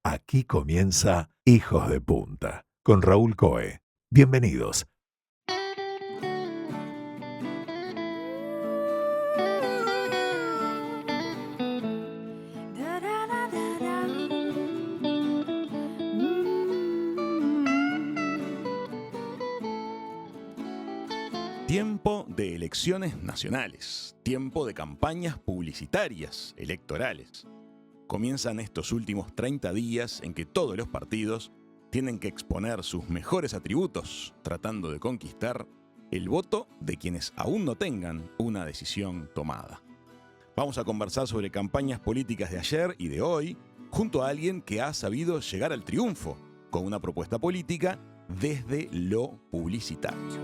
Aquí comienza Hijos de Punta con Raúl Coe. Bienvenidos. Tiempo de elecciones nacionales, tiempo de campañas publicitarias, electorales. Comienzan estos últimos 30 días en que todos los partidos tienen que exponer sus mejores atributos, tratando de conquistar el voto de quienes aún no tengan una decisión tomada. Vamos a conversar sobre campañas políticas de ayer y de hoy, junto a alguien que ha sabido llegar al triunfo con una propuesta política desde lo publicitario.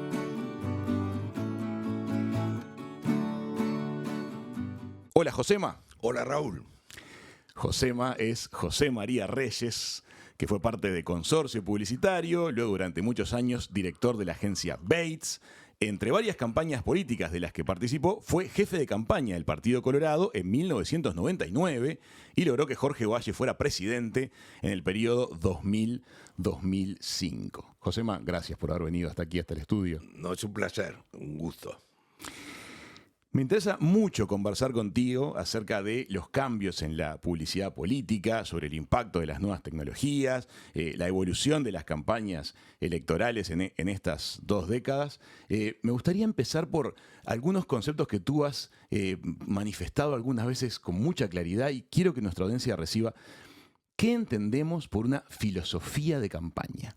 Hola, Josema. Hola, Raúl. Josema es José María Reyes, que fue parte de Consorcio Publicitario, luego durante muchos años director de la agencia Bates. Entre varias campañas políticas de las que participó, fue jefe de campaña del Partido Colorado en 1999 y logró que Jorge Valle fuera presidente en el periodo 2000-2005. Josema, gracias por haber venido hasta aquí, hasta el estudio. No, es un placer, un gusto. Me interesa mucho conversar contigo acerca de los cambios en la publicidad política, sobre el impacto de las nuevas tecnologías, la evolución de las campañas electorales en estas 2 décadas. Me gustaría empezar por algunos conceptos que tú has manifestado algunas veces con mucha claridad y quiero que nuestra audiencia reciba. ¿Qué entendemos por una filosofía de campaña?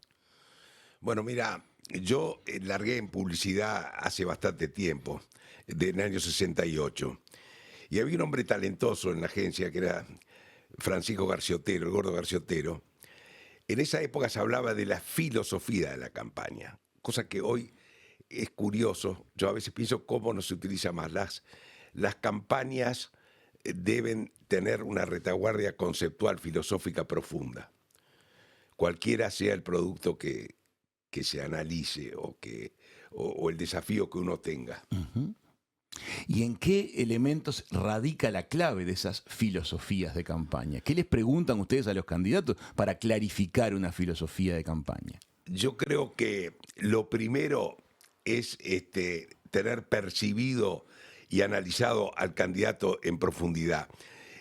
Bueno, mira, yo largué en publicidad hace bastante tiempo, del año 68. Y había un hombre talentoso en la agencia que era Francisco Garciotero, el gordo Garciotero. En esa época se hablaba de la filosofía de la campaña, cosa que hoy es curioso. Yo a veces pienso cómo no se utiliza más. Las campañas deben tener una retaguardia conceptual, filosófica profunda. Cualquiera sea el producto que se analice o el desafío que uno tenga. Uh-huh. ¿Y en qué elementos radica la clave de esas filosofías de campaña? ¿Qué les preguntan ustedes a los candidatos para clarificar una filosofía de campaña? Yo creo que lo primero es tener percibido y analizado al candidato en profundidad.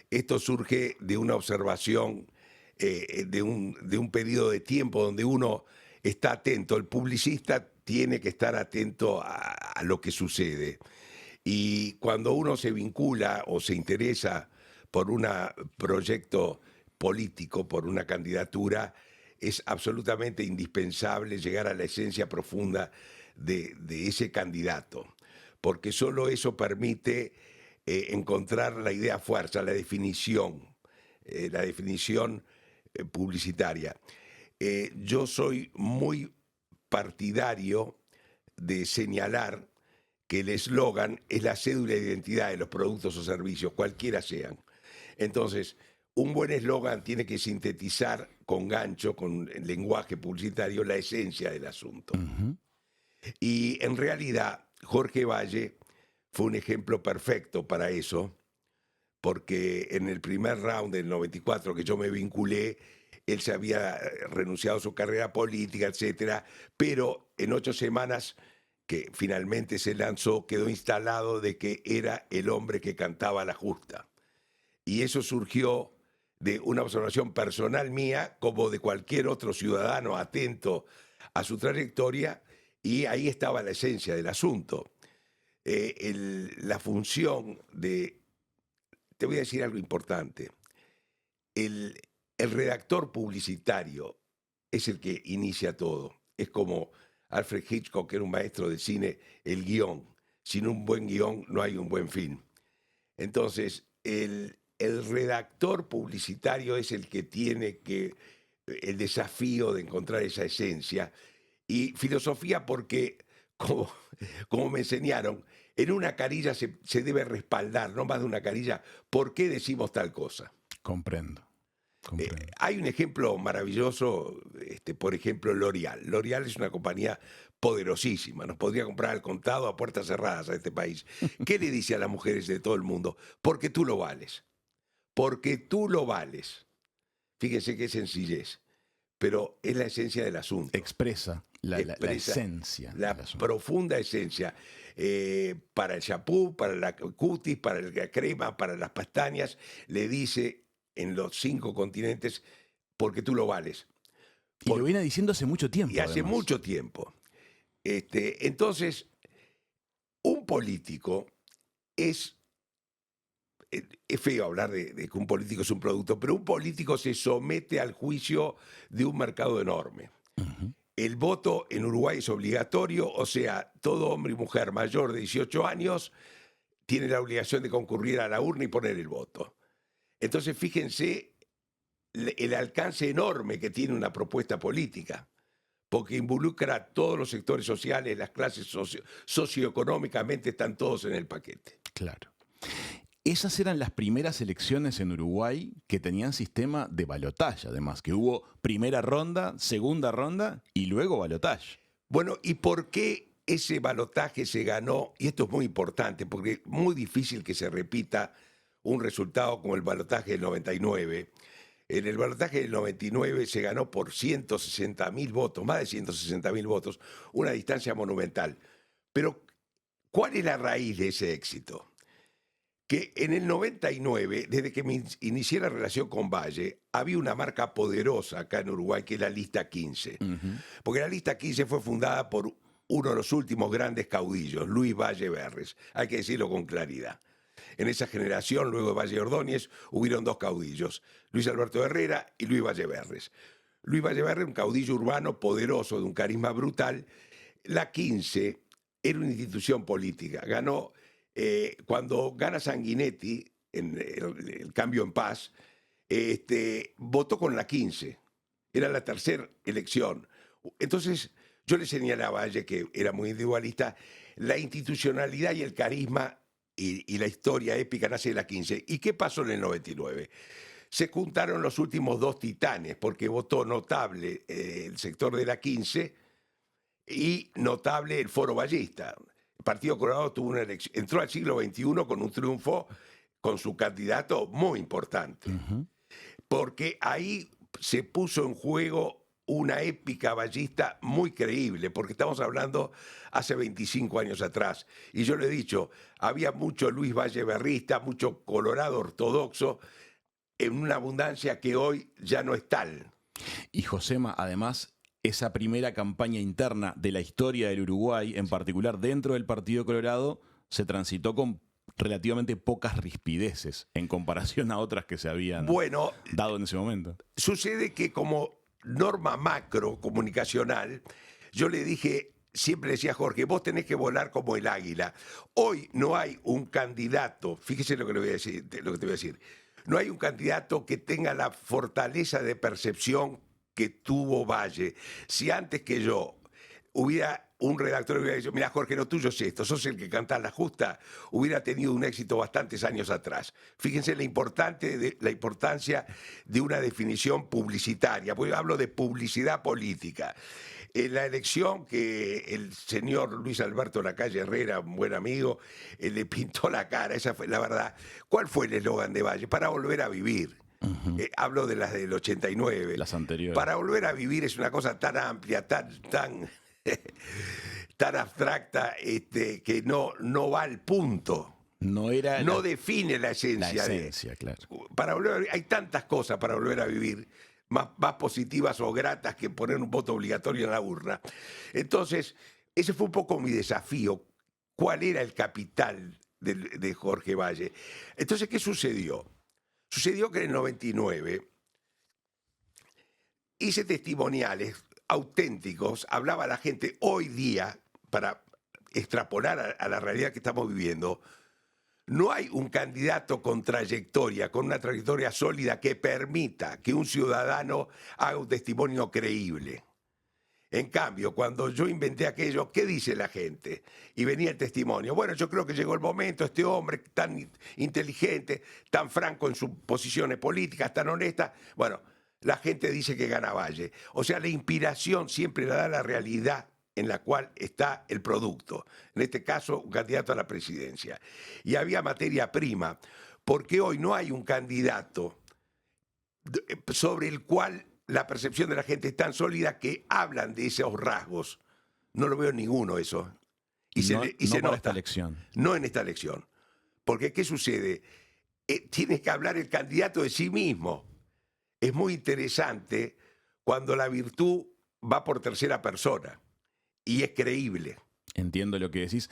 Esto surge de una observación de un periodo de tiempo donde uno está atento. El publicista tiene que estar atento a lo que sucede. Y cuando uno se vincula o se interesa por un proyecto político, por una candidatura, es absolutamente indispensable llegar a la esencia profunda de ese candidato, porque solo eso permite encontrar la idea fuerza, la definición publicitaria. Yo soy muy partidario de señalar que el eslogan es la cédula de identidad de los productos o servicios, cualquiera sean. Entonces, un buen eslogan tiene que sintetizar con gancho, con el lenguaje publicitario, la esencia del asunto. Uh-huh. Y en realidad, Jorge Valle fue un ejemplo perfecto para eso, porque en el primer round del 94 que yo me vinculé, él se había renunciado a su carrera política, etcétera, pero en 8 semanas que finalmente se lanzó, quedó instalado de que era el hombre que cantaba la justa. Y eso surgió de una observación personal mía, como de cualquier otro ciudadano atento a su trayectoria, y ahí estaba la esencia del asunto. La función de... Te voy a decir algo importante. El redactor publicitario es el que inicia todo. Es como Alfred Hitchcock, que era un maestro de cine, el guión. Sin un buen guión no hay un buen film. Entonces, el redactor publicitario es el que tiene el desafío de encontrar esa esencia. Y filosofía porque, como me enseñaron, en una carilla se debe respaldar, no más de una carilla, ¿por qué decimos tal cosa? Comprendo. Hay un ejemplo maravilloso, por ejemplo, L'Oreal. L'Oreal es una compañía poderosísima, nos podría comprar al contado a puertas cerradas a este país. ¿Qué le dice a las mujeres de todo el mundo? Porque tú lo vales. Porque tú lo vales. Fíjense qué sencillez, pero es la esencia del asunto. Expresa la Expresa esencia. la del asunto. profunda esencia. Para el shampoo, para la cutis, para la crema, para las pestañas, le dice en los 5 continentes, porque tú lo vales. Y lo viene diciendo hace mucho tiempo. Y hace además. mucho tiempo. Entonces, un político es feo hablar de que un político es un producto, pero un político se somete al juicio de un mercado enorme. Ujú. El voto en Uruguay es obligatorio, o sea, todo hombre y mujer mayor de 18 años tiene la obligación de concurrir a la urna y poner el voto. Entonces, fíjense el alcance enorme que tiene una propuesta política, porque involucra a todos los sectores sociales, las clases socioeconómicamente están todos en el paquete. Claro. Esas eran las primeras elecciones en Uruguay que tenían sistema de balotaje, además, que hubo primera ronda, segunda ronda y luego balotaje. Bueno, ¿y por qué ese balotaje se ganó? Y esto es muy importante, porque es muy difícil que se repita un resultado como el balotaje del 99. En el balotaje del 99 se ganó por 160.000 votos, más de 160.000 votos, una distancia monumental. Pero, ¿cuál es la raíz de ese éxito? Que en el 99, desde que me inicié la relación con Valle, había una marca poderosa acá en Uruguay, que es la Lista 15. Ujú. Porque la Lista 15 fue fundada por uno de los últimos grandes caudillos, Luis Valle Berres. Hay que decirlo con claridad. En esa generación, luego de Valle Ordóñez, hubieron 2 caudillos, Luis Alberto Herrera y Luis Valle Berres. Luis Valle Berres, un caudillo urbano poderoso, de un carisma brutal. La 15 era una institución política. Ganó, cuando gana Sanguinetti, en el Cambio en Paz, votó con la 15. Era la tercera elección. Entonces, yo le señalé a Valle, que era muy individualista, la institucionalidad y el carisma y la historia épica nace de la 15. ¿Y qué pasó en el 99? Se juntaron los últimos 2 titanes, porque votó notable el sector de la 15 y notable el Foro Ballista. El Partido Colorado tuvo una elección, entró al siglo XXI con un triunfo con su candidato muy importante, Ujú. porque ahí se puso en juego una épica ballista muy creíble, porque estamos hablando hace 25 años atrás. Y yo le he dicho, había mucho Luis Valle berrista, mucho Colorado ortodoxo, en una abundancia que hoy ya no es tal. Y Josema, además, esa primera campaña interna de la historia del Uruguay, en particular dentro del Partido Colorado, se transitó con relativamente pocas rispideces en comparación a otras que se habían Bueno, dado en ese momento. sucede que como norma macro comunicacional, yo le dije, siempre le decía a Jorge, vos tenés que volar como el águila. Hoy no hay un candidato, fíjese lo que le voy a decir, lo que te voy a decir, no hay un candidato que tenga la fortaleza de percepción que tuvo Valle. Si antes que yo hubiera un redactor que hubiera dicho, mira Jorge, lo tuyo es esto, sos el que canta la justa, hubiera tenido un éxito bastantes años atrás. Fíjense la importancia de una definición publicitaria, porque yo hablo de publicidad política. En la elección que el señor Luis Alberto Lacalle Herrera, un buen amigo, le pintó la cara, esa fue la verdad. ¿Cuál fue el eslogan de Valle? Para volver a vivir. Ujú. Hablo de las del 89. Las anteriores. Para volver a vivir es una cosa tan amplia, tan abstracta, que no va al punto. No era No la define la esencia. esencia, claro. Para volver a vivir, hay tantas cosas para volver a vivir, más positivas o gratas que poner un voto obligatorio en la urna. Entonces, ese fue un poco mi desafío. ¿Cuál era el capital de Jorge Valle? Entonces, ¿qué sucedió? Sucedió que en el 99 hice testimoniales auténticos, hablaba a la gente hoy día, para extrapolar a la realidad que estamos viviendo. No hay un candidato con trayectoria, con una trayectoria sólida que permita que un ciudadano haga un testimonio creíble. En cambio, cuando yo inventé aquello, ¿qué dice la gente? Y venía el testimonio. Bueno, yo creo que llegó el momento, este hombre tan inteligente, tan franco en sus posiciones políticas, tan honesta. Bueno, la gente dice que gana Valle. O sea, la inspiración siempre la da la realidad en la cual está el producto. En este caso, un candidato a la presidencia. Y había materia prima, porque hoy no hay un candidato sobre el cual la percepción de la gente es tan sólida que hablan de esos rasgos. No lo veo en ninguno eso. Y se, No, y no se para nota. esta elección. No en esta elección. Porque ¿qué sucede? Tiene que hablar el candidato de sí mismo. Es muy interesante cuando la virtud va por tercera persona y es creíble. Entiendo lo que decís.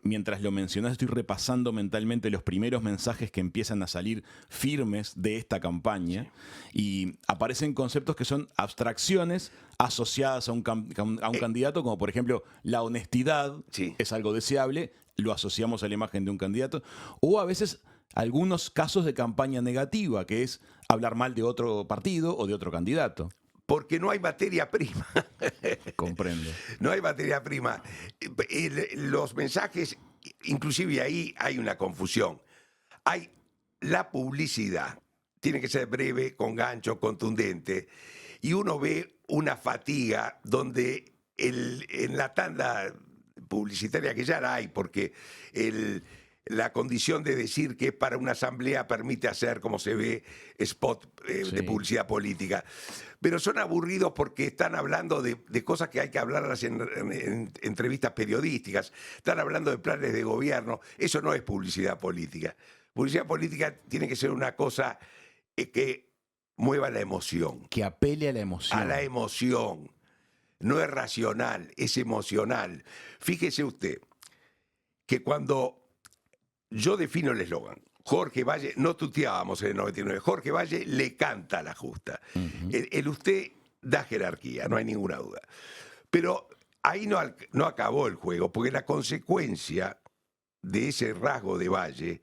Mientras lo mencionás, estoy repasando mentalmente los primeros mensajes que empiezan a salir firmes de esta campaña y aparecen conceptos que son abstracciones asociadas a un candidato, como por ejemplo la honestidad Sí. es algo deseable, lo asociamos a la imagen de un candidato, o a veces algunos casos de campaña negativa, que es hablar mal de otro partido o de otro candidato. Porque no hay materia prima. Comprendo. No hay materia prima. Los mensajes, inclusive ahí hay una confusión. Hay la publicidad, tiene que ser breve, con gancho, contundente, y uno ve una fatiga donde en la tanda publicitaria, que ya la hay, porque la condición de decir que es para una asamblea permite hacer, como se ve, spot Sí. de publicidad política. Pero son aburridos porque están hablando de cosas que hay que hablarlas en entrevistas periodísticas. Están hablando de planes de gobierno. Eso no es publicidad política. Publicidad política tiene que ser una cosa que mueva la emoción. Que apele a la emoción. A la emoción. No es racional, es emocional. Fíjese usted que cuando yo defino el eslogan, Jorge Valle, no tuteábamos en el 99, Jorge Valle le canta a la justa. Ujú. El usted da jerarquía, no hay ninguna duda. Pero ahí no acabó el juego, porque la consecuencia de ese rasgo de Valle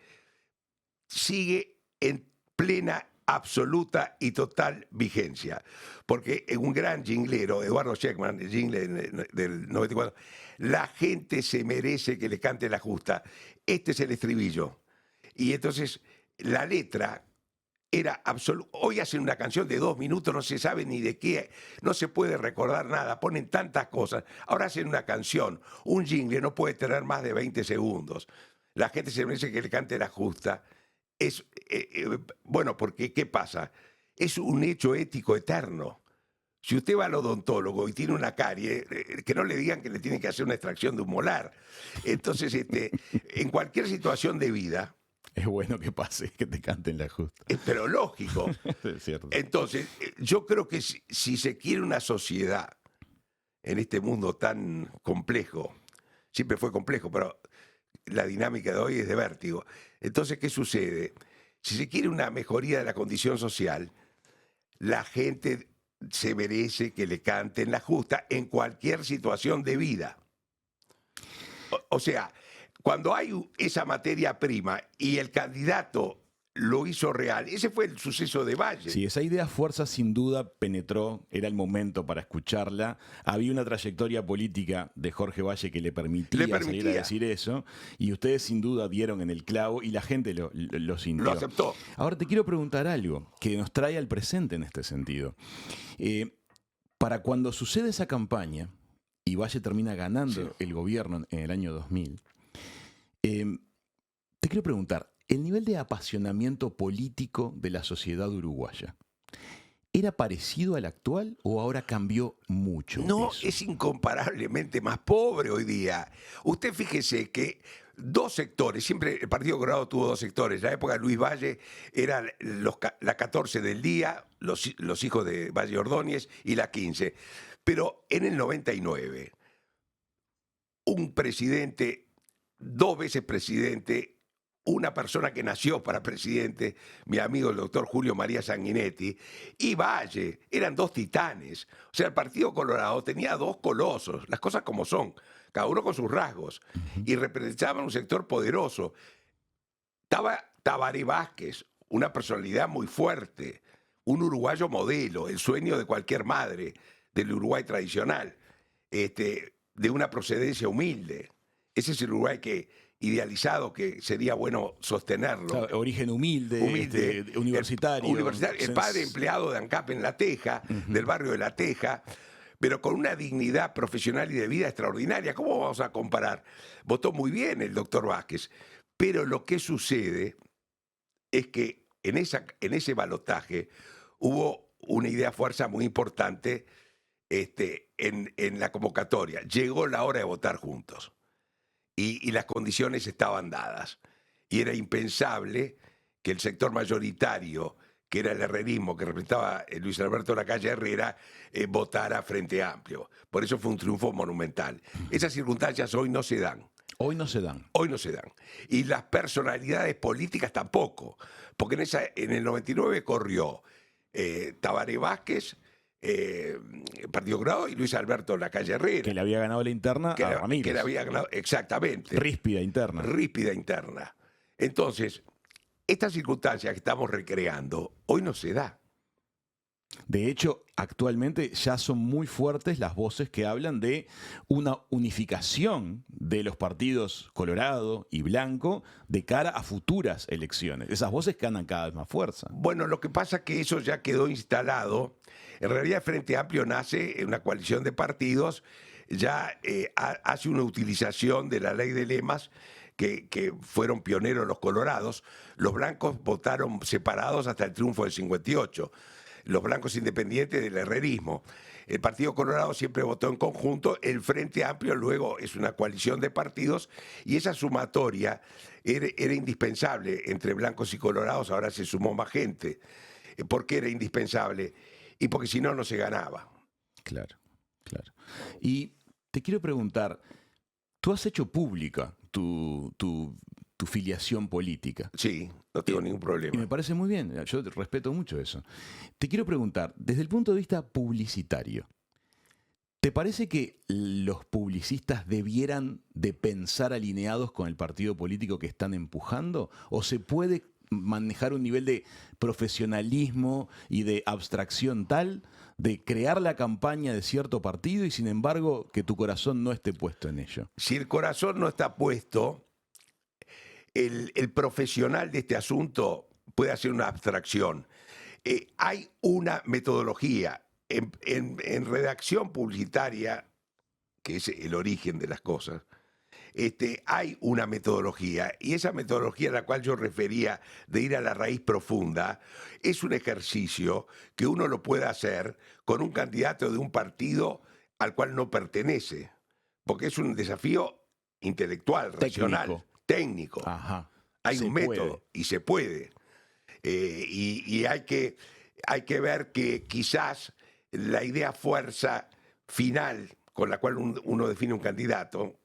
sigue en plena, absoluta y total vigencia. Porque un gran jinglero, Eduardo Sheckman, el jingle del 94, la gente se merece que le cante la justa. Este es el estribillo. Y entonces la letra era absoluta. Hoy hacen una canción de 2 minutos, no se sabe ni de qué, no se puede recordar nada, ponen tantas cosas. Ahora hacen una canción, un jingle no puede tener más de 20 segundos. La gente se merece que le cante la justa. Es, bueno, porque ¿qué pasa? Es un hecho ético eterno. Si usted va al odontólogo y tiene una carie, que no le digan que le tienen que hacer una extracción de un molar. Entonces, en cualquier situación de vida, Es bueno que pase, que te canten la justa. pero lógico. Es cierto. Entonces, yo creo que si se quiere una sociedad en este mundo tan complejo, siempre fue complejo, pero la dinámica de hoy es de vértigo. Entonces, ¿qué sucede? Si se quiere una mejoría de la condición social, la gente se merece que le canten la justa en cualquier situación de vida. O sea, cuando hay esa materia prima y el candidato lo hizo real, ese fue el suceso de Valle. Sí, esa idea fuerza sin duda penetró, era el momento para escucharla. Había una trayectoria política de Jorge Valle que le permitía salir a decir eso, y ustedes sin duda dieron en el clavo y la gente lo sintió. Lo aceptó. Ahora te quiero preguntar algo que nos trae al presente en este sentido. Para cuando sucede esa campaña y Valle termina ganando el gobierno en el año 2000, te quiero preguntar, el nivel de apasionamiento político de la sociedad uruguaya, ¿era parecido al actual o ahora cambió mucho? No, eso? es incomparablemente más pobre hoy día. Usted fíjese que 2 sectores, siempre el Partido Colorado tuvo 2 sectores. La época de Luis Valle era la 14 del día, los hijos de Valle Ordóñez, y la 15. Pero en el 99, un presidente, 2 veces presidente, una persona que nació para presidente, mi amigo el doctor Julio María Sanguinetti, y Valle, eran 2 titanes. O sea, el Partido Colorado tenía 2 colosos, las cosas como son, cada uno con sus rasgos, y representaban un sector poderoso. Estaba Tabaré Vázquez, una personalidad muy fuerte, un uruguayo modelo, el sueño de cualquier madre del Uruguay tradicional, de una procedencia humilde. Ese es el Uruguay idealizado que sería bueno sostenerlo. Claro, origen humilde, universitario. El padre empleado de ANCAP en La Teja, del barrio de La Teja, pero con una dignidad profesional y de vida extraordinaria. ¿Cómo vamos a comparar? Votó muy bien el doctor Vázquez, pero lo que sucede es que en ese balotaje hubo una idea fuerza muy importante en la convocatoria. Llegó la hora de votar juntos y las condiciones estaban dadas. Y era impensable que el sector mayoritario, que era el herrerismo, que representaba Luis Alberto Lacalle Herrera, votara Frente Amplio. Por eso fue un triunfo monumental. Esas circunstancias hoy no se dan. Hoy no se dan. Hoy no se dan. Y las personalidades políticas tampoco. Porque en el 99 corrió Tabaré Vázquez, Partido Colorado, y Luis Alberto Lacalle Herrera. Que le había ganado la interna a Ramírez. Que le había ganado, exactamente. Ríspida interna. Ríspida interna. Entonces, estas circunstancias que estamos recreando, hoy no se da. De hecho, actualmente ya son muy fuertes las voces que hablan de una unificación de los partidos Colorado y Blanco de cara a futuras elecciones. Esas voces ganan cada vez más fuerza. Bueno, lo que pasa es que eso ya quedó instalado. En realidad, el Frente Amplio nace en una coalición de partidos, ya hace una utilización de la ley de lemas que fueron pioneros los colorados. Los blancos votaron separados hasta el triunfo del 58. Los blancos independientes del herrerismo. El Partido Colorado siempre votó en conjunto, el Frente Amplio luego es una coalición de partidos y esa sumatoria era indispensable entre blancos y colorados, ahora se sumó más gente. ¿Por qué era indispensable? Y porque si no, no se ganaba. Claro, claro. Y te quiero preguntar, tú has hecho pública tu filiación política. Sí, no tengo ningún problema. Y me parece muy bien, yo respeto mucho eso. Te quiero preguntar, desde el punto de vista publicitario, ¿te parece que los publicistas debieran de pensar alineados con el partido político que están empujando? ¿O se puede manejar un nivel de profesionalismo y de abstracción tal de crear la campaña de cierto partido y sin embargo que tu corazón no esté puesto en ello? Si el corazón no está puesto, el profesional de este asunto puede hacer una abstracción. Hay una metodología en redacción publicitaria, que es el origen de las cosas. Hay una metodología, y esa metodología a la cual yo refería de ir a la raíz profunda es un ejercicio que uno lo puede hacer con un candidato de un partido al cual no pertenece, porque es un desafío intelectual, racional, técnico. Ajá. Hay un método y se puede. Y hay que ver que quizás la idea fuerza final con la cual uno define un candidato,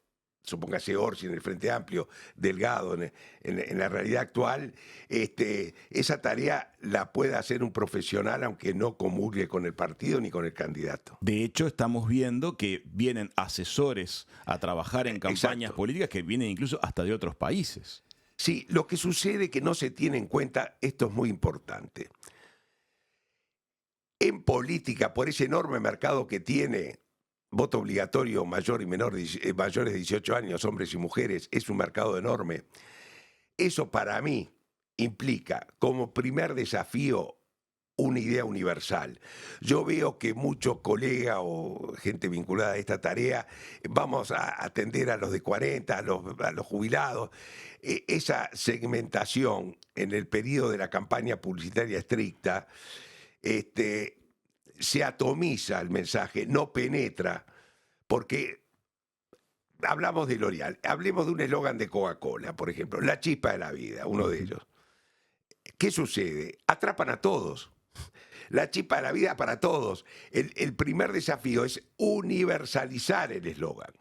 supóngase Orsi en el Frente Amplio, Delgado en la realidad actual, esa tarea la puede hacer un profesional aunque no comulgue con el partido ni con el candidato. De hecho, estamos viendo que vienen asesores a trabajar en campañas políticas que vienen incluso hasta de otros países. Sí, lo que sucede que no se tiene en cuenta, esto es muy importante. En política, por ese enorme mercado que tiene, voto obligatorio mayor y menor, mayores de 18 años, hombres y mujeres, es un mercado enorme. Eso para mí implica como primer desafío una idea universal. Yo veo que muchos colegas o gente vinculada a esta tarea, vamos a atender a los de 40, a los jubilados. Esa segmentación en el periodo de la campaña publicitaria estricta, se atomiza el mensaje, no penetra, porque hablamos de L'Oreal, hablemos de un eslogan de Coca-Cola, por ejemplo, la chispa de la vida, uno de ellos. ¿Qué sucede? Atrapan a todos. La chispa de la vida para todos. El primer desafío es universalizar el eslogan.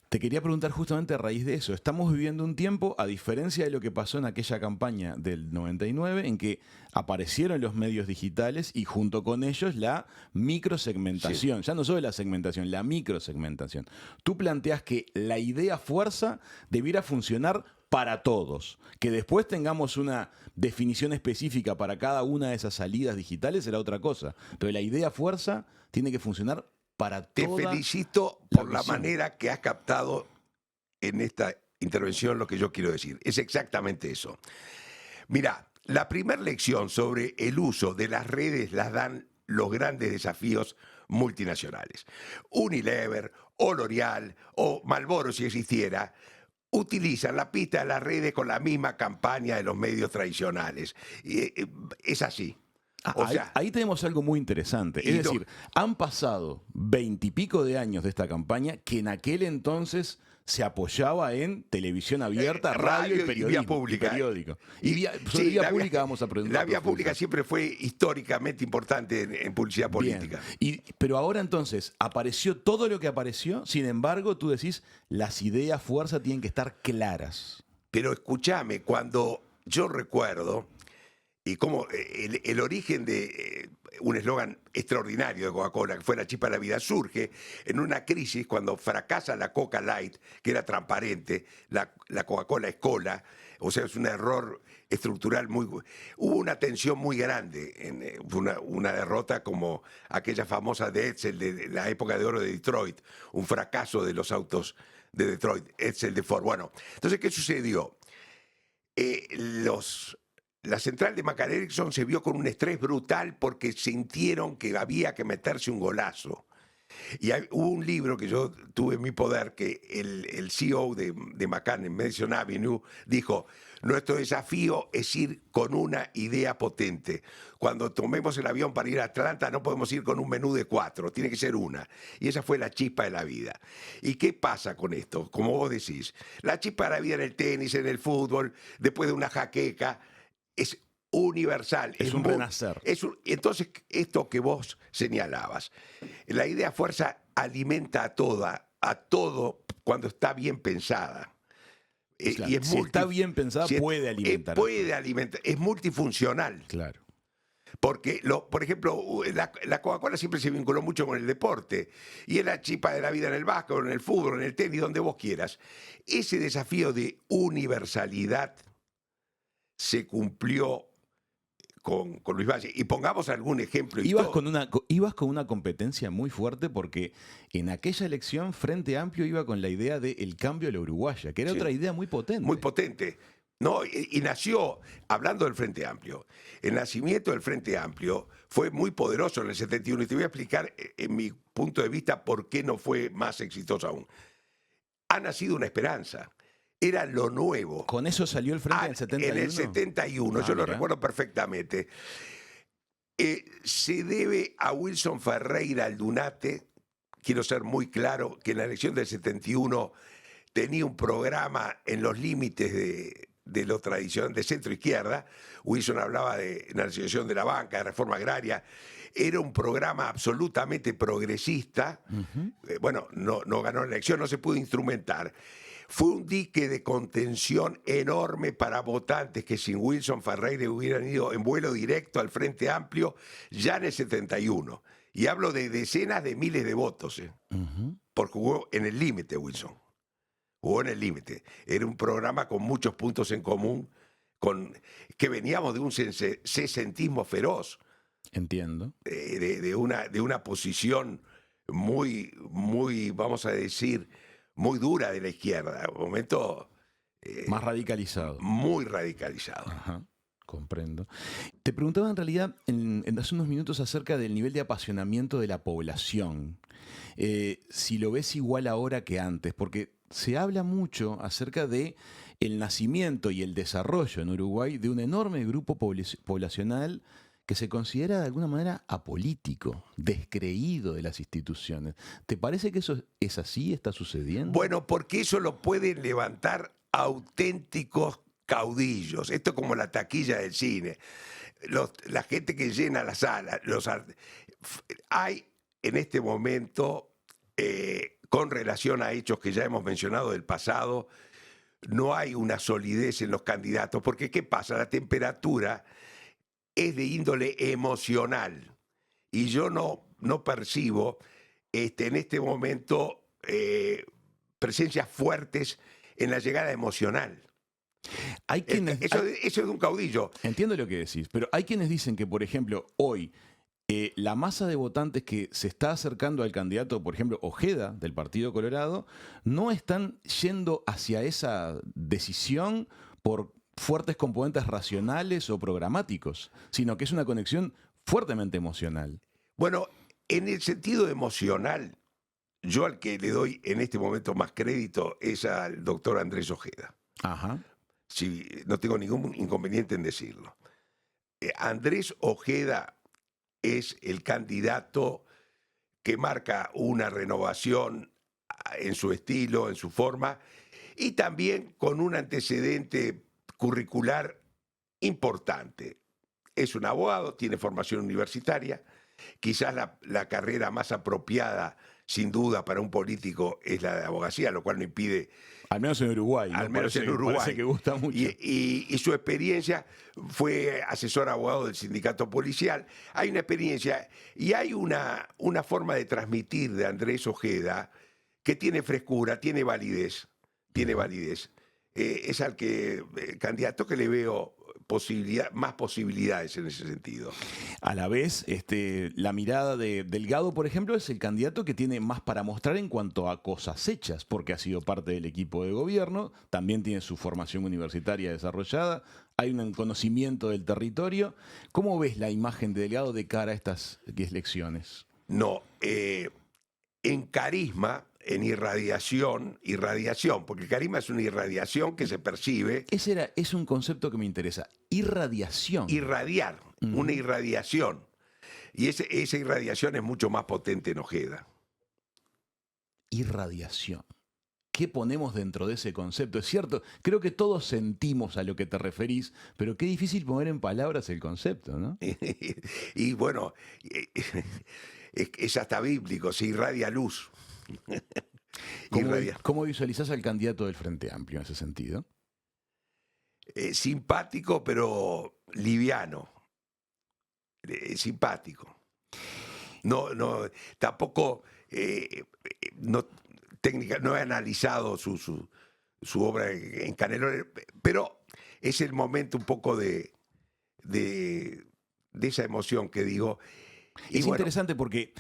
Te quería preguntar justamente a raíz de eso. Estamos viviendo un tiempo, a diferencia de lo que pasó en aquella campaña del 99, en que aparecieron los medios digitales y junto con ellos la microsegmentación. Sí. Ya no solo la segmentación, la microsegmentación. Tú planteas que la idea fuerza debiera funcionar para todos. Que después tengamos una definición específica para cada una de esas salidas digitales será otra cosa. Pero la idea fuerza tiene que funcionar para toda. Te felicito por la manera que has captado en esta intervención lo que yo quiero decir. Es exactamente eso. Mira, la primera lección sobre el uso de las redes las dan los grandes desafíos multinacionales. Unilever o L'Oreal o Marlboro, si existiera, utilizan la pista de las redes con la misma campaña de los medios tradicionales. Es así. O ahí, sea, ahí tenemos algo muy interesante. y Es decir, han pasado 20 y pico de años de esta campaña que en aquel entonces se apoyaba en televisión abierta, radio y periodismo. vía pública. Y periódico. Sobre Sí, vía pública vamos a preguntar. La vía pública siempre fue históricamente importante en publicidad política. Pero ahora entonces, apareció todo lo que apareció, sin embargo, tú decís, las ideas fuerza tienen que estar claras. Pero escúchame, cuando yo recuerdo, y como el origen de un eslogan extraordinario de Coca-Cola, que fue la chispa de la vida, surge en una crisis cuando fracasa la Coca Light, que era transparente, la Coca-Cola es cola, o sea, es un error estructural muy... Hubo una tensión muy grande, fue una derrota como aquella famosa de Edsel de la época de oro de Detroit, un fracaso de los autos de Detroit, Edsel de Ford. Bueno, entonces, ¿qué sucedió? La central de Macan Erickson se vio con un estrés brutal porque sintieron que había que meterse un golazo. Y hubo un libro que yo tuve en mi poder que el CEO de Macan en Madison Avenue dijo: nuestro desafío es ir con una idea potente. Cuando tomemos el avión para ir a Atlanta no podemos ir con un menú de 4, tiene que ser una. Y esa fue la chispa de la vida. ¿Y qué pasa con esto? Como vos decís, la chispa de la vida en el tenis, en el fútbol, después de una jaqueca, es universal. Es un renacer. Entonces, esto que vos señalabas, la idea fuerza alimenta a todo cuando está bien pensada. Claro, Y es si está bien pensada, puede alimentar. Puede alimentar, es multifuncional. Claro. Porque, por ejemplo, la Coca-Cola siempre se vinculó mucho con el deporte. Y es la chispa de la vida en el básquetbol, en el fútbol, en el tenis, donde vos quieras. Ese desafío de universalidad se cumplió con Luis Valle. Y pongamos algún ejemplo. Ibas con una competencia muy fuerte porque en aquella elección Frente Amplio iba con la idea del cambio a la uruguaya, que era otra idea muy potente. Muy potente. No, y nació, hablando del Frente Amplio, el nacimiento del Frente Amplio fue muy poderoso en el 71. Y te voy a explicar, en mi punto de vista, por qué no fue más exitoso aún. Ha nacido una esperanza. Era lo nuevo. ¿Con eso salió el Frente en el 71? En el 71, yo lo recuerdo perfectamente. Se debe a Wilson Ferreira Aldunate, quiero ser muy claro, que en la elección del 71 tenía un programa en los límites de lo tradicional, de centro-izquierda. Wilson hablaba de nacionalización de la banca, de reforma agraria. Era un programa absolutamente progresista. Bueno, no ganó la elección, no se pudo instrumentar. Fue un dique de contención enorme para votantes que sin Wilson Ferreira hubieran ido en vuelo directo al Frente Amplio ya en el 71. Y hablo de decenas de miles de votos, porque jugó en el límite Wilson. Jugó en el límite. Era un programa con muchos puntos en común, que veníamos de un sesentismo feroz. Entiendo. De una posición muy, vamos a decir, muy dura de la izquierda, un momento... más radicalizado. Muy radicalizado. Ajá, comprendo. Te preguntaba en realidad hace unos minutos acerca del nivel de apasionamiento de la población. Si lo ves igual ahora que antes, porque se habla mucho acerca de el nacimiento y el desarrollo en Uruguay de un enorme grupo poblacional que se considera de alguna manera apolítico, descreído de las instituciones. ¿Te parece que eso es así, está sucediendo? Bueno, porque eso lo pueden levantar auténticos caudillos. Esto es como la taquilla del cine. La gente que llena la sala. Hay en este momento, con relación a hechos que ya hemos mencionado del pasado, no hay una solidez en los candidatos. Porque ¿qué pasa? La temperatura es de índole emocional y yo no percibo en este momento presencias fuertes en la llegada emocional. Hay quienes, eso es de un caudillo. Entiendo lo que decís, pero hay quienes dicen que, por ejemplo, hoy la masa de votantes que se está acercando al candidato, por ejemplo, Ojeda, del Partido Colorado, no están yendo hacia esa decisión por fuertes componentes racionales o programáticos, sino que es una conexión fuertemente emocional. Bueno, en el sentido emocional, yo al que le doy en este momento más crédito es al doctor Andrés Ojeda. Ajá. Si, no tengo ningún inconveniente en decirlo. Andrés Ojeda es el candidato que marca una renovación en su estilo, en su forma, y también con un antecedente curricular importante. Es un abogado, tiene formación universitaria, quizás la carrera más apropiada, sin duda, para un político es la de abogacía, lo cual no impide... Al menos en Uruguay. Al ¿no? menos Parece, en Uruguay. Parece que gusta mucho. Y su experiencia fue asesor abogado del sindicato policial. Hay una experiencia y hay una forma de transmitir de Andrés Ojeda que tiene frescura, tiene validez. Tiene validez. Es al candidato que le veo más posibilidades en ese sentido. A la vez, la mirada de Delgado, por ejemplo, es el candidato que tiene más para mostrar en cuanto a cosas hechas, porque ha sido parte del equipo de gobierno, también tiene su formación universitaria desarrollada, hay un conocimiento del territorio. ¿Cómo ves la imagen de Delgado de cara a estas elecciones? No, en carisma, en irradiación, porque el carisma es una irradiación que se percibe. Es un concepto que me interesa, irradiación. Irradiar, una irradiación. Y esa irradiación es mucho más potente en Ojeda. Irradiación. ¿Qué ponemos dentro de ese concepto? Es cierto, creo que todos sentimos a lo que te referís, pero qué difícil poner en palabras el concepto, ¿no? Y bueno, es hasta bíblico, se irradia luz. ¿Cómo visualizás al candidato del Frente Amplio en ese sentido? Simpático, pero liviano. Simpático. No, tampoco técnica, no he analizado su obra en Canelones, pero es el momento un poco de esa emoción que digo. Es interesante porque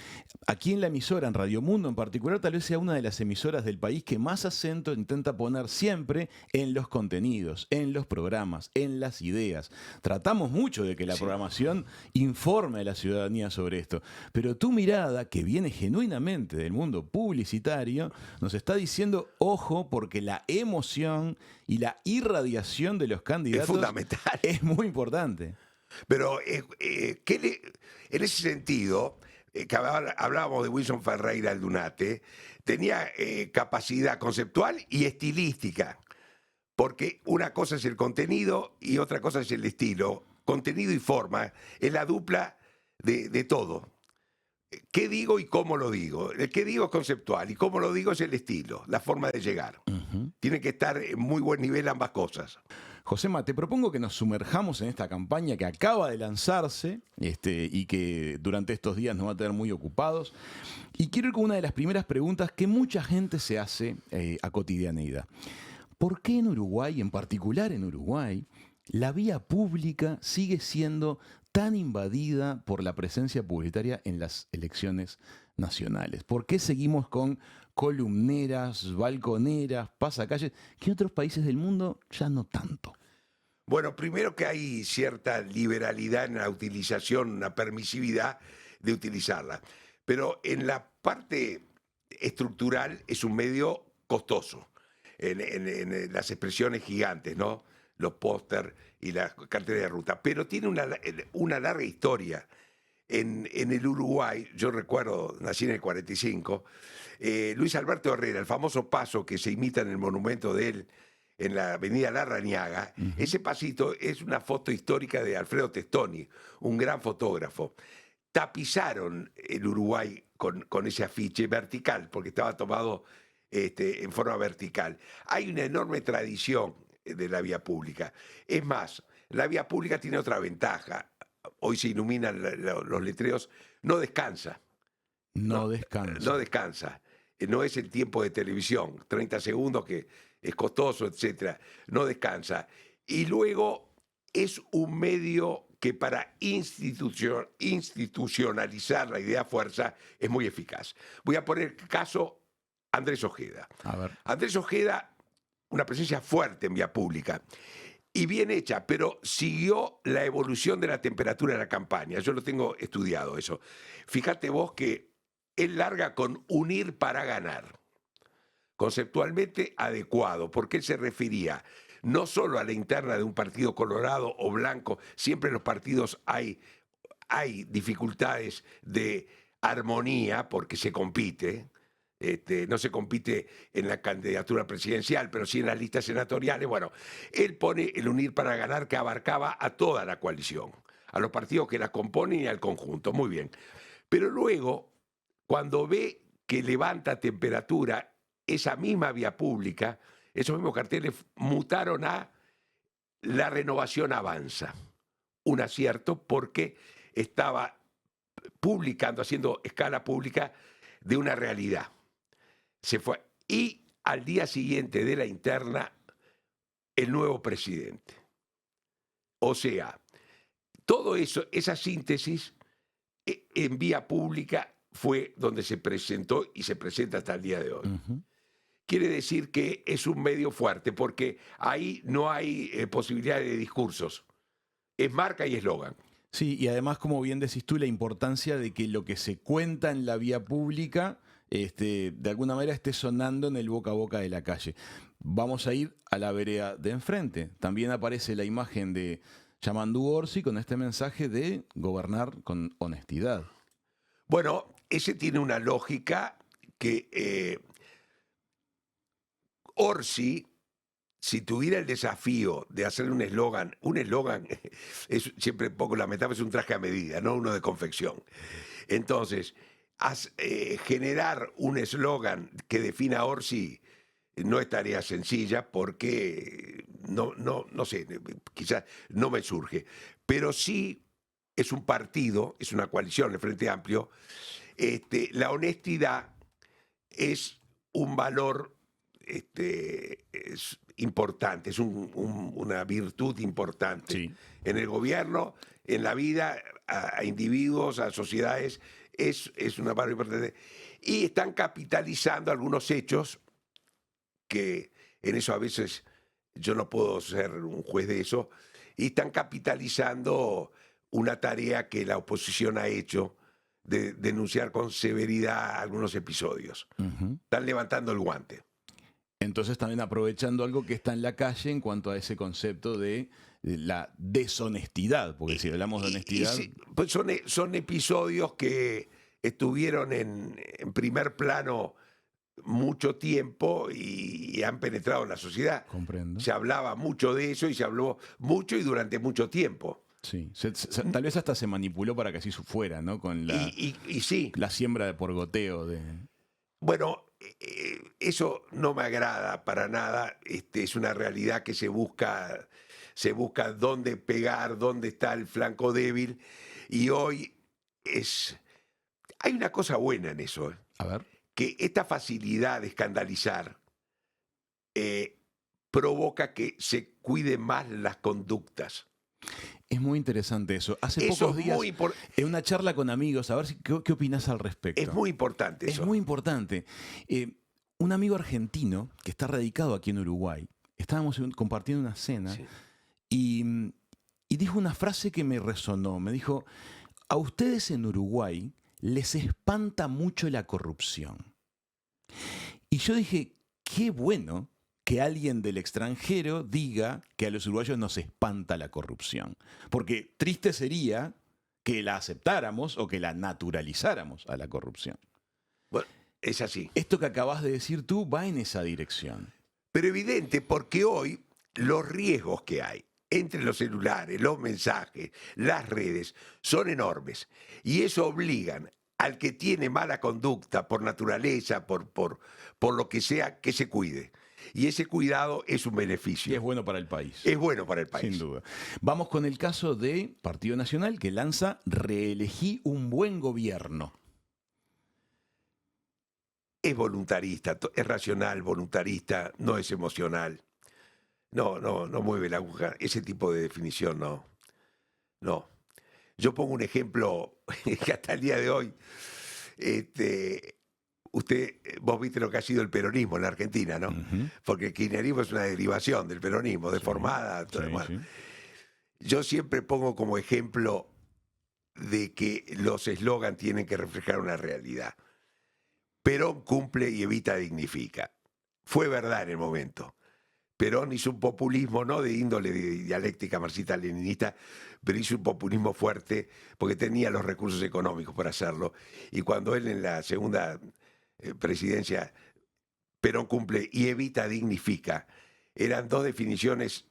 aquí en la emisora, en Radio Mundo en particular, tal vez sea una de las emisoras del país que más acento intenta poner siempre en los contenidos, en los programas, en las ideas. Tratamos mucho de que la programación informe a la ciudadanía sobre esto, pero tu mirada, que viene genuinamente del mundo publicitario, nos está diciendo, ojo, porque la emoción y la irradiación de los candidatos es fundamental. Es muy importante. Pero en ese sentido, que hablábamos de Wilson Ferreira Aldunate, tenía capacidad conceptual y estilística, porque una cosa es el contenido y otra cosa es el estilo. Contenido y forma es la dupla de todo. ¿Qué digo y cómo lo digo? El que digo es conceptual y cómo lo digo es el estilo, la forma de llegar. Tiene que estar en muy buen nivel ambas cosas. Josema, te propongo que nos sumerjamos en esta campaña que acaba de lanzarse y que durante estos días nos va a tener muy ocupados. Y quiero ir con una de las primeras preguntas que mucha gente se hace a cotidianeidad. ¿Por qué en Uruguay, en particular en Uruguay, la vía pública sigue siendo tan invadida por la presencia publicitaria en las elecciones nacionales? ¿Por qué seguimos con columneras, balconeras, pasacalles, que en otros países del mundo ya no tanto? Bueno, primero que hay cierta liberalidad en la utilización, una permisividad de utilizarla. Pero en la parte estructural es un medio costoso. En las expresiones gigantes, ¿no? Los póster y las carteras de ruta. Pero tiene una larga historia. En el Uruguay, yo recuerdo, nací en el 45, Luis Alberto Herrera, el famoso paso que se imita en el monumento de él, en la avenida Larrañaga, ese pasito es una foto histórica de Alfredo Testoni, un gran fotógrafo. Tapizaron el Uruguay con ese afiche vertical, porque estaba tomado en forma vertical. Hay una enorme tradición de la vía pública. Es más, la vía pública tiene otra ventaja. Hoy se iluminan los letreros, no descansa. No descansa. No descansa. No es el tiempo de televisión, 30 segundos que es costoso, etcétera. No descansa. Y luego es un medio que para institucionalizar la idea fuerza es muy eficaz. Voy a poner el caso Andrés Ojeda. A ver. Andrés Ojeda, una presencia fuerte en vía pública y bien hecha, pero siguió la evolución de la temperatura de la campaña. Yo lo tengo estudiado eso. Fíjate vos que él larga con unir para ganar. Conceptualmente adecuado, porque él se refería no solo a la interna de un partido colorado o blanco, siempre en los partidos hay dificultades de armonía porque se compite. No se compite en la candidatura presidencial, pero sí en las listas senatoriales. Bueno, él pone el unir para ganar que abarcaba a toda la coalición, a los partidos que la componen y al conjunto. Muy bien. Pero luego, cuando ve que levanta temperatura esa misma vía pública, esos mismos carteles mutaron a la renovación avanza. Un acierto porque estaba publicando, haciendo escala pública de una realidad. Se fue. Y al día siguiente de la interna, el nuevo presidente. O sea, todo eso, esa síntesis en vía pública fue donde se presentó y se presenta hasta el día de hoy. Ujú. Quiere decir que es un medio fuerte, porque ahí no hay posibilidad de discursos. Es marca y eslogan. Sí, y además, como bien decís tú, la importancia de que lo que se cuenta en la vía pública, de alguna manera esté sonando en el boca a boca de la calle. Vamos a ir a la vereda de enfrente. También aparece la imagen de Yamandu Orsi con este mensaje de gobernar con honestidad. Bueno, ese tiene una lógica que Orsi, si tuviera el desafío de hacer un eslogan, es siempre poco la metáfora, es un traje a medida, no uno de confección. Entonces, generar un eslogan que defina a Orsi no es tarea sencilla porque no sé, quizás no me surge. Pero sí es un partido, es una coalición, el Frente Amplio. La honestidad es un valor es importante, es una virtud importante Sí. en el gobierno, en la vida, a individuos, a sociedades, es una valor importante. Y están capitalizando algunos hechos que en eso a veces yo no puedo ser un juez de eso, y están capitalizando una tarea que la oposición ha hecho de denunciar con severidad algunos episodios. Ujú. Están levantando el guante. Entonces también aprovechando algo que está en la calle en cuanto a ese concepto de la deshonestidad, porque si hablamos de honestidad... Sí, pues son episodios que estuvieron en primer plano mucho tiempo y han penetrado en la sociedad. Comprendo. Se hablaba mucho de eso y se habló mucho y durante mucho tiempo. Sí, tal vez hasta se manipuló para que así fuera, ¿no? Con Y sí, la siembra de por goteo de... bueno, eso no me agrada para nada. Es una realidad que se busca dónde pegar, dónde está el flanco débil. Y hoy hay una cosa buena en eso, A ver. que esta facilidad de escandalizar provoca que se cuiden más las conductas. Es muy interesante eso. Hace Eso pocos es días, muy en una charla con amigos, a ver qué opinas al respecto. Es muy importante Es eso. muy importante. Un amigo argentino que está radicado aquí en Uruguay, estábamos compartiendo una cena Sí. y dijo una frase que me resonó. Me dijo, a ustedes en Uruguay les espanta mucho la corrupción. Y yo dije, qué bueno que alguien del extranjero diga que a los uruguayos nos espanta la corrupción. Porque triste sería que la aceptáramos o que la naturalizáramos a la corrupción. Bueno, es así. Esto que acabas de decir tú va en esa dirección. Pero evidente, porque hoy los riesgos que hay entre los celulares, los mensajes, las redes, son enormes. Y eso obligan al que tiene mala conducta por naturaleza, por lo que sea, que se cuide. Y ese cuidado es un beneficio. Y es bueno para el país. Es bueno para el país. Sin duda. Vamos con el caso de Partido Nacional que lanza Reelegí un buen gobierno. Es voluntarista, es racional, voluntarista, no es emocional. No mueve la aguja. Ese tipo de definición no. Yo pongo un ejemplo que hasta el día de hoy, vos viste lo que ha sido el peronismo en la Argentina, ¿no? Ujú. Porque el kirchnerismo es una derivación del peronismo, deformada. Sí, Bueno, sí. yo siempre pongo como ejemplo de que los eslogans tienen que reflejar una realidad. Perón cumple y Evita dignifica. Fue verdad en el momento. Perón hizo un populismo, no de índole de dialéctica marxista-leninista, pero hizo un populismo fuerte porque tenía los recursos económicos para hacerlo. Y cuando él en la segunda presidencia, Perón cumple y Evita dignifica, eran dos definiciones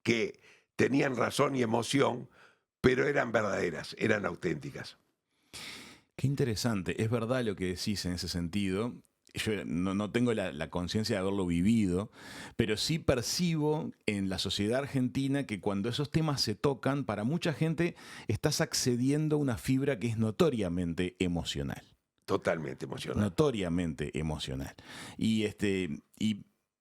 que tenían razón y emoción, pero eran verdaderas, eran auténticas. Qué interesante, es verdad lo que decís en ese sentido. Yo no tengo la conciencia de haberlo vivido, pero sí percibo en la sociedad argentina que cuando esos temas se tocan, para mucha gente estás accediendo a una fibra que es notoriamente emocional. Totalmente emocional. Notoriamente emocional. Y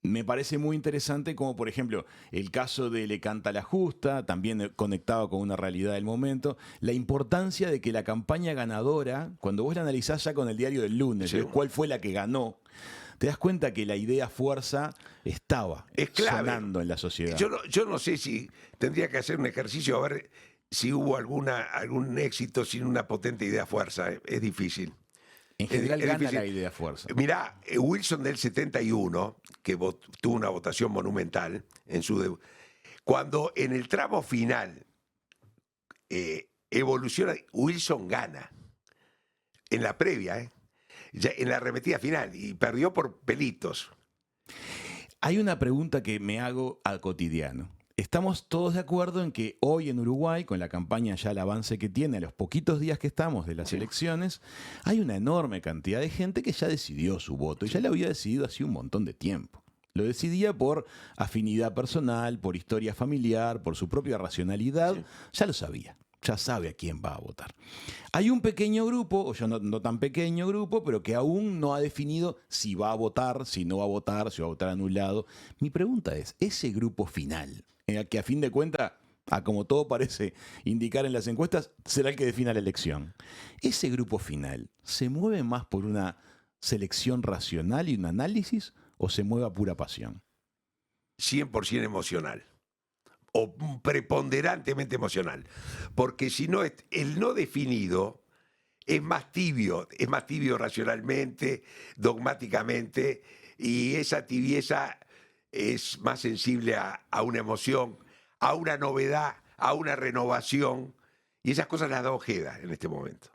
me parece muy interesante como, por ejemplo, el caso de Le Canta la Justa, también conectado con una realidad del momento, la importancia de que la campaña ganadora, cuando vos la analizás ya con el diario del lunes, Sí. cuál fue la que ganó, te das cuenta que la idea fuerza estaba sonando en la sociedad. Yo no sé si tendría que hacer un ejercicio a ver si hubo algún éxito sin una potente idea fuerza. Es difícil. En general gana difícil. la idea fuerza. Mirá, Wilson del 71, que tuvo una votación monumental en su debut, cuando en el tramo final evoluciona, Wilson gana. En la previa, ya en la arremetida final, y perdió por pelitos. Hay una pregunta que me hago al cotidiano. Estamos todos de acuerdo en que hoy en Uruguay, con la campaña ya el avance que tiene, a los poquitos días que estamos de las elecciones, hay una enorme cantidad de gente que ya decidió su voto y ya lo había decidido hace un montón de tiempo. Lo decidía por afinidad personal, por historia familiar, por su propia racionalidad, ya lo sabía. Ya sabe a quién va a votar. Hay un pequeño grupo, o yo no tan pequeño grupo, pero que aún no ha definido si va a votar, si no va a votar, si va a votar anulado. Mi pregunta es, ese grupo final, en el que a fin de cuentas, como todo parece indicar en las encuestas, será el que defina la elección. ¿Ese grupo final se mueve más por una selección racional y un análisis o se mueve a pura pasión? 100% emocional. O preponderantemente emocional. Porque si no, el no definido es más tibio racionalmente, dogmáticamente, y esa tibieza es más sensible a una emoción, a una novedad, a una renovación, y esas cosas las da Ojeda en este momento.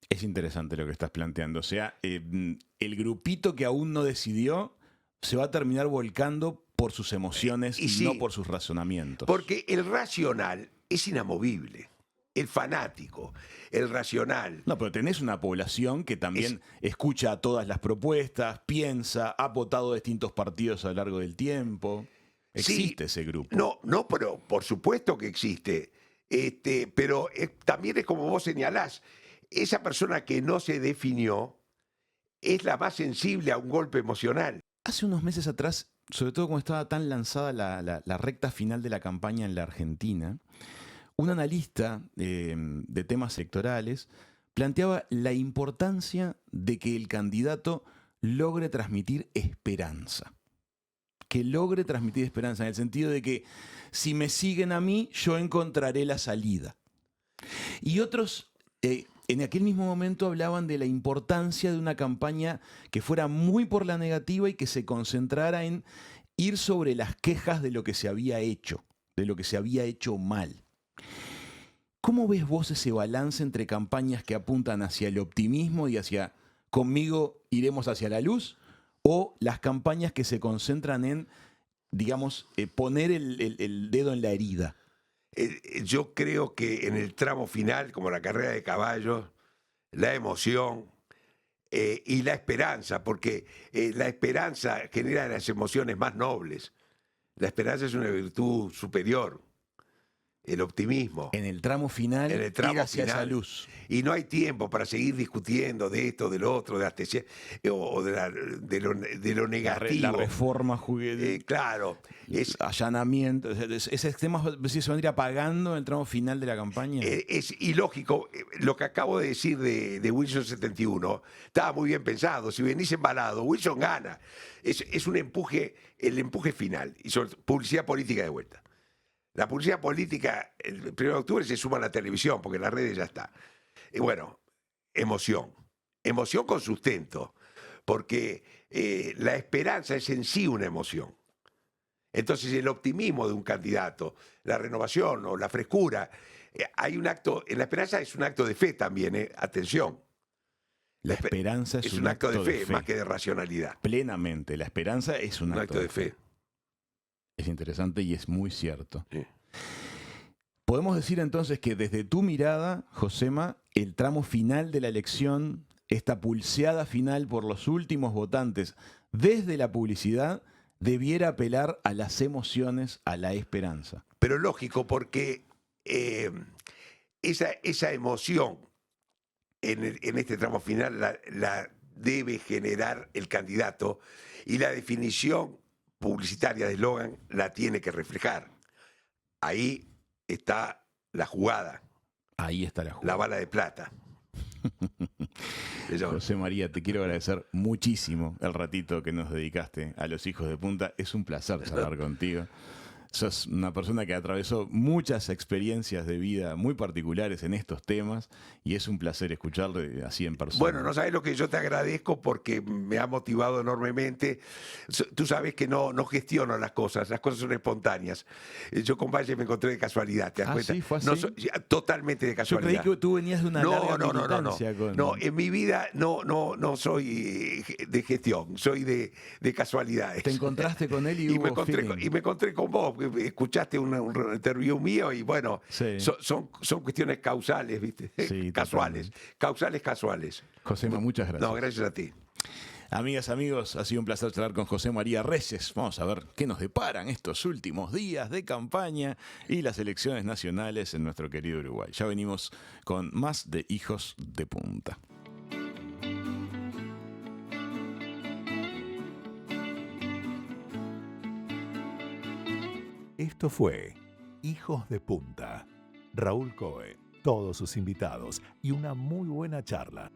Es interesante lo que estás planteando. O sea, el grupito que aún no decidió se va a terminar volcando por sus emociones y no por sus razonamientos. Porque el racional es inamovible. El fanático, el racional. No, pero tenés una población que también escucha todas las propuestas, piensa, ha votado distintos partidos a lo largo del tiempo. Existe ese grupo. No, pero por supuesto que existe. Pero también es como vos señalás, esa persona que no se definió es la más sensible a un golpe emocional. Hace unos meses atrás, sobre todo cuando estaba tan lanzada la recta final de la campaña en la Argentina, un analista de temas electorales planteaba la importancia de que el candidato logre transmitir esperanza. Que logre transmitir esperanza, en el sentido de que si me siguen a mí, yo encontraré la salida. Y otros en aquel mismo momento hablaban de la importancia de una campaña que fuera muy por la negativa y que se concentrara en ir sobre las quejas de lo que se había hecho, de lo que se había hecho mal. ¿Cómo ves vos ese balance entre campañas que apuntan hacia el optimismo y hacia conmigo iremos hacia la luz, o las campañas que se concentran en, digamos, poner el dedo en la herida? Yo creo que en el tramo final, como la carrera de caballos, la emoción y la esperanza, porque la esperanza genera las emociones más nobles. La esperanza es una virtud superior. El optimismo. En el tramo final, ir hacia esa luz. Y no hay tiempo para seguir discutiendo de esto, de lo otro, o de lo negativo. La reforma juguete. Claro. Allanamiento. Ese tema se van a ir apagando en el tramo final de la campaña. Es ilógico. Lo que acabo de decir de Wilson 71 estaba muy bien pensado. Si venís embalado, Wilson gana. Es un empuje, el empuje final. Y sobre publicidad política de vuelta. La publicidad política, el 1 de octubre se suma a la televisión, porque en las redes ya está. Bueno, emoción. emoción con sustento, porque la esperanza es en sí una emoción. Entonces el optimismo de un candidato, la renovación o la frescura, hay un acto, en la esperanza es un acto de fe también, atención. La esperanza es un acto de fe más que de racionalidad. Plenamente, la esperanza es un acto de fe. Es interesante y es muy cierto. Sí. Podemos decir entonces que desde tu mirada, Josema, el tramo final de la elección, esta pulseada final por los últimos votantes, desde la publicidad, debiera apelar a las emociones, a la esperanza. Pero lógico, porque esa emoción en este tramo final la debe generar el candidato, y la definición publicitaria de eslogan la tiene que reflejar. Ahí está la jugada. Ahí está la jugada. La bala de plata. José María, te quiero agradecer muchísimo el ratito que nos dedicaste a Los Hijos de Punta. Es un placer charlar contigo. Sos una persona que atravesó muchas experiencias de vida muy particulares en estos temas y es un placer escucharle así en persona. Bueno, no sabes lo que yo te agradezco, porque me ha motivado enormemente. Tú sabes que no gestiono las cosas son espontáneas. Yo con Valle me encontré de casualidad, ¿te das cuenta? ¿Sí? ¿Fue así? No, totalmente de casualidad. Yo creí que tú venías de una larga militancia. No, en mi vida no soy de gestión, soy de casualidades. Te encontraste con él y hubo feeling. Y me encontré con vos. Escuchaste un interview mío y bueno, sí. son cuestiones causales, ¿viste? Sí, casuales. Casuales. Josema, muchas gracias. No, gracias a ti. Amigas, amigos, ha sido un placer charlar con José María Reyes. Vamos a ver qué nos deparan estos últimos días de campaña y las elecciones nacionales en nuestro querido Uruguay. Ya venimos con más de Hijos de Punta. Esto fue Hijos de Punta. Raúl Coe, todos sus invitados y una muy buena charla.